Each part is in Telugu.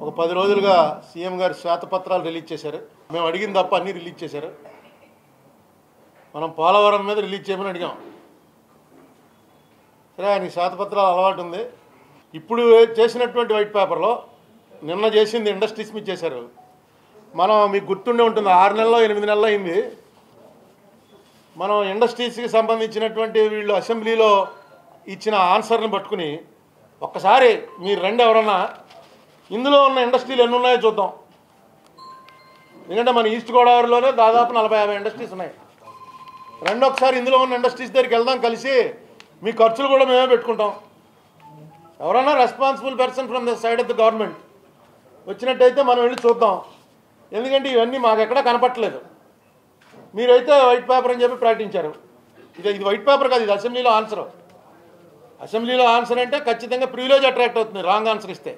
ఒక 10 రోజులుగా సీఎం గారు శ్వేతపత్రాలు రిలీజ్ చేశారు. మేము అడిగిన తప్ప అన్నీ రిలీజ్ చేశారు. మనం పోలవరం మీద రిలీజ్ చేయమని అడిగాం. సరే, ఆయన శ్వేతపత్రాలు అలవాటు ఉంది. ఇప్పుడు చేసినటువంటి వైట్ పేపర్లో నిన్న చేసింది ఇండస్ట్రీస్ మీద చేశారు. మనం మీకు గుర్తుండే ఉంటుంది, 6 నెలల్లో 8 నెలలు అయింది. మనం ఇండస్ట్రీస్కి సంబంధించినటువంటి వీళ్ళు అసెంబ్లీలో ఇచ్చిన ఆన్సర్ని పట్టుకుని ఒక్కసారి మీరు రండి, ఎవరన్నా ఇందులో ఉన్న ఇండస్ట్రీలు ఎన్ని ఉన్నాయో చూద్దాం. ఎందుకంటే మన ఈస్ట్ గోదావరిలోనే దాదాపు 40-50 ఇండస్ట్రీస్ ఉన్నాయి. ఒకసారి ఇందులో ఉన్న ఇండస్ట్రీస్ దగ్గరికి వెళ్దాం కలిసి. మీ ఖర్చులు కూడా మేమే పెట్టుకుంటాం. ఎవరన్నా responsible person from the side of the government వచ్చినట్టయితే మనం వెళ్ళి చూద్దాం. ఎందుకంటే ఇవన్నీ మాకు ఎక్కడా కనపట్టలేదు. మీరైతే వైట్ పేపర్ అని చెప్పి ప్రకటించారు. ఇది వైట్ పేపర్ కాదు, ఇది అసెంబ్లీలో ఆన్సర్. అసెంబ్లీలో ఆన్సర్ అంటే ఖచ్చితంగా ప్రివిలేజ్ అట్రాక్ట్ అవుతుంది రాంగ్ ఆన్సర్ ఇస్తే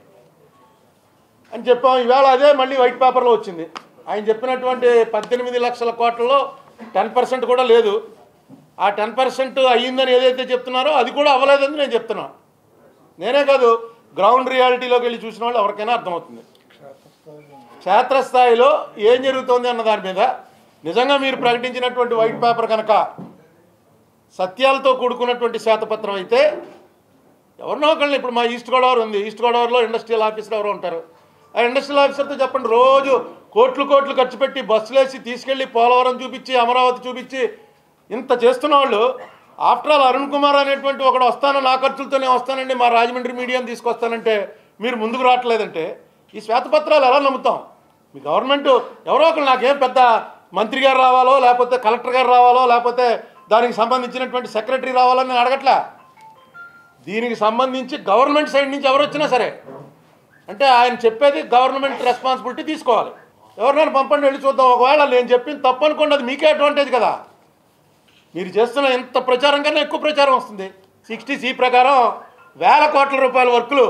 అని చెప్పాం. ఈవేళ అదే మళ్ళీ వైట్ పేపర్లో వచ్చింది. ఆయన చెప్పినటువంటి 18 లక్షల కోట్లలో 10% కూడా లేదు. ఆ 10% అయ్యిందని ఏదైతే చెప్తున్నారో అది కూడా అవ్వలేదని నేను చెప్తున్నాను. నేనే కాదు, గ్రౌండ్ రియాలిటీలోకి వెళ్ళి చూసిన వాళ్ళు ఎవరికైనా అర్థమవుతుంది. క్షేత్రస్థాయిలో ఏం జరుగుతోంది అన్న దాని మీద నిజంగా మీరు ప్రకటించినటువంటి వైట్ పేపర్ కనుక సత్యాలతో కూడుకున్నటువంటి శ్వేతపత్రం అయితే ఎవరినో ఒకళ్ళని, ఇప్పుడు మా ఈస్ట్ గోదావరి ఉంది, ఈస్ట్ గోదావరిలో ఇండస్ట్రియల్ ఆఫీసర్ ఎవరో ఉంటారు. ఆ ఇండస్ట్రియల్ ఆఫీసర్తో చెప్పండి, రోజు కోట్లు ఖర్చు పెట్టి బస్సులు వేసి తీసుకెళ్ళి పోలవరం చూపించి అమరావతి చూపించి ఇంత చేస్తున్న వాళ్ళు, ఆఫ్టర్ ఆల్ అరుణ్ కుమార్ అనేటువంటి ఒకడు వస్తాను, నా ఖర్చులతోనే వస్తానండి, మా రాజమండ్రి మీడియాని తీసుకొస్తానంటే మీరు ముందుకు రావట్లేదంటే ఈ శ్వేతపత్రాలు ఎలా నమ్ముతాం? మీ గవర్నమెంట్ ఎవరో ఒకరు, నాకేం పెద్ద మంత్రి గారు రావాలో లేకపోతే కలెక్టర్ గారు రావాలో లేకపోతే దానికి సంబంధించినటువంటి సెక్రటరీ రావాలని నేను అడగట్లా. దీనికి సంబంధించి గవర్నమెంట్ సైడ్ నుంచి ఎవరు వచ్చినా సరే అంటే ఆయన చెప్పేది గవర్నమెంట్ రెస్పాన్సిబిలిటీ తీసుకోవాలి. ఎవరినైనా పంపండి, వెళ్ళి చూద్దాం. ఒకవేళ నేను చెప్పింది తప్పు అనుకోండి, అది మీకే అడ్వాంటేజ్ కదా. మీరు చేస్తున్న ఎంత ప్రచారం కన్నా ఎక్కువ ప్రచారం వస్తుంది. 60C ప్రకారం వేల కోట్ల రూపాయల వర్కులు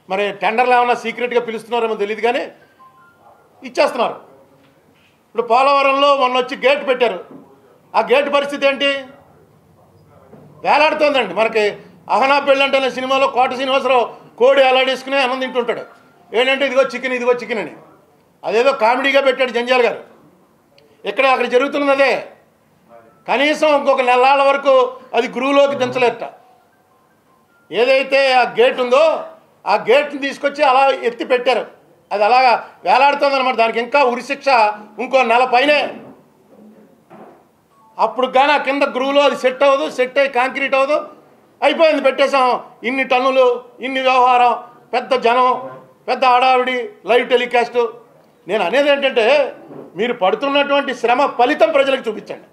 మరి టెండర్లు ఏమన్నా సీక్రెట్గా పిలుస్తున్నారేమో తెలియదు కానీ ఇచ్చేస్తున్నారు. ఇప్పుడు పోలవరంలో మొన్న వచ్చి గేట్ పెట్టారు. ఆ గేట్ పరిస్థితి ఏంటి? వేలాడుతోందండి. మనకి అహనా పెళ్ళంటే అనే సినిమాలో కోట శ్రీనివాసరావు కోడి వేలాడేసుకుని అన్నం తింటుంటాడు. ఏంటంటే ఇదిగో చికెన్ అని. అదేదో కామెడీగా పెట్టాడు జంజాల్ గారు. అక్కడ జరుగుతున్నది అదే. కనీసం ఇంకొక నెలల వరకు అది గురువులోకి దించలేట. ఏదైతే ఆ గేట్ ఉందో ఆ గేట్ని తీసుకొచ్చి అలా ఎత్తి పెట్టారు. అది అలాగా వేలాడుతుందన్నమాట. దానికి ఇంకా ఉరిశిక్ష ఇంకో నెల పైనే. అప్పుడు కానీ ఆ కింద గురువులో అది సెట్ అవ్వదు, సెట్ అయ్యి కాంక్రీట్ అవ్వదు. అయిపోయింది, పెట్టేసాం. ఇన్ని టన్నులు, ఇన్ని వ్యవహారం, పెద్ద జనం, పెద్ద హడావిడి, లైవ్ టెలికాస్ట్. నేను అనేది ఏంటంటే మీరు పడుతున్నటువంటి శ్రమ ఫలితం ప్రజలకు చూపించండి.